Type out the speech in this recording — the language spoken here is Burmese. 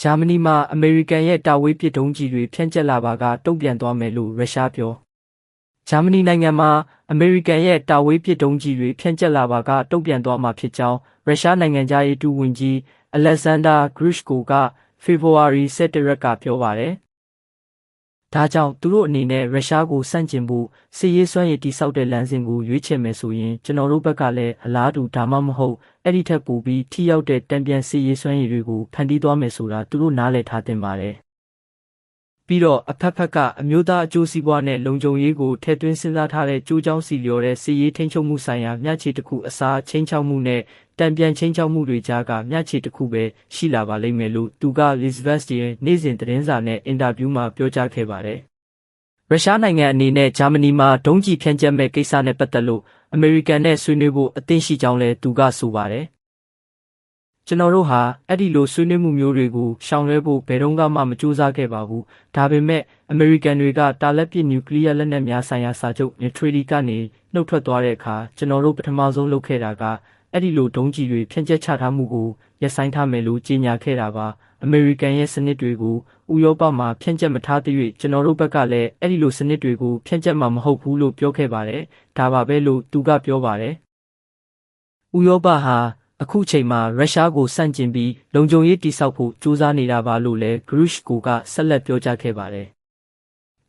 ဂျာမနီမှာအမေရိကန်ရဲ့တာဝေးပစ်ဒုံးကျည်တွေဖြန့်ကျက်လာပါကတုံ့ပြန်သွားမယ်လို့ရုရှားပြောဂျာမနီနိုင်ငံမှာအမေရိကန်ရဲ့တာဝေးပစ်ဒုံးကျည်တွေဖြန့်ကျက်လာပါကတုံ့ပြန်သွားမှာဖြစ်ကြောင်းရုရှားနိုင်ငံသားရေးတူဝန်ကြီးအလက်ဇန်ဒါဂရုရှ်ကိုကဖေဖော်ဝါရီ17ရက်ကပြောပါတယ်။ဒါကြောင့်သူတို့အနေနဲ့ရုရှားကိုစန့်ကျင်ဖို့စစ်ရေးစွမ်းရည်တိစောက်တဲ့လမ်းစဉ်ကိုရွေးချယ်မယ်ဆိုရင်ကျွန်တော်တို့ဘက်ကလည်းအလားတူဒါမှမဟုတ်အဲ့ဒီထက်ပိုပြီးထိရောက်တဲ့တံပြန်စစ်ရေးစွမ်းရည်တွေကိုဖန်တီးသွားမယ်ဆိုတာသူတို့နားလည်ထားသင့်ပါတယ်။ပြီးတော့အဖက်ဖက်ကအမျိုးသားအကျိုးစီးပွားနဲ့လုံခြုံရေးကိုထည့်သွင်းစဉ်းစားထားတဲ့ကြိုးကြောင်းစီလျော်တဲ့စစ်ရေးထိန်းချုပ်မှုဆိုင်ရာမျှခြေတစ်ခုအစားချင်းချောက်မှုနဲ့တံပြန်ချင်းချောက်မှုတွေကြားကမျှခြေတစ်ခုပဲရှိလာပါလိမ့်မယ်လို့သူက Lizvest ရဲ့နေ့စဉ်သတင်းစာနဲ့အင်တာဗျူးမှာပြောကြားခဲ့ပါတယ်။ရုရှားနိုင်ငံအနေနဲ့ဂျာမနီမှာဒုံးကျည်ဖြန့်ကျက်မဲ့ကိစ္စနဲ့ပတ်သက်လို့အမေရိကန်နဲ့ဆွေးနွေးဖို့အသင့်ရှိကြောင်းလည်းသူကဆိုပါတယ်။ကျွန်တော်တို့ဟာအဲ့ဒီလိုဆွေးနွေးမှုမျိုးတွေကိုရှောင်လွှဲဖို့ဘယ်တော့မှမကြိုးစားခဲ့ပါဘူး။ဒါပေမဲ့အမေရိကန်တွေကတာလက်ပစ်နျူကလ িয়ার လက်နက်များဆိုင်ရာစာချုပ် Neutrality ကနေနှုတ်ထွက်သွားတဲ့အခါကျွန်တော်တို့ပထမဆုံးလုပ်ခဲ့တာကအဲ့ဒီလိုဒုံးကျည်တွေဖြန့်ကျက်ချထားမှုကိုရပ်ဆိုင်းထားမယ်လို့ကြေညာခဲ့တာပါ။အမေရိကန်ရဲ့စနစ်တွေကိုဥရောပမှာဖြန့်ကျက်မထားသေး၍ကျွန်တော်တို့ဘက်ကလည်းအဲ့ဒီလိုစနစ်တွေကိုဖြန့်ကျက်မှာမဟုတ်ဘူးလို့ပြောခဲ့ပါတယ်။ဒါပါပဲလို့သူကပြောပါတယ်။ဥရောပဟာအခုချိန်မှာရုရှားကိုစန့်ကျင်ပြီးလုံခြုံရေးတိစောက်ဖို့ကြိုးစားနေတာပါလို့လည်းဂရုရှ်ကိုကဆက်လက်ပြောကြားခဲ့ပါတယ်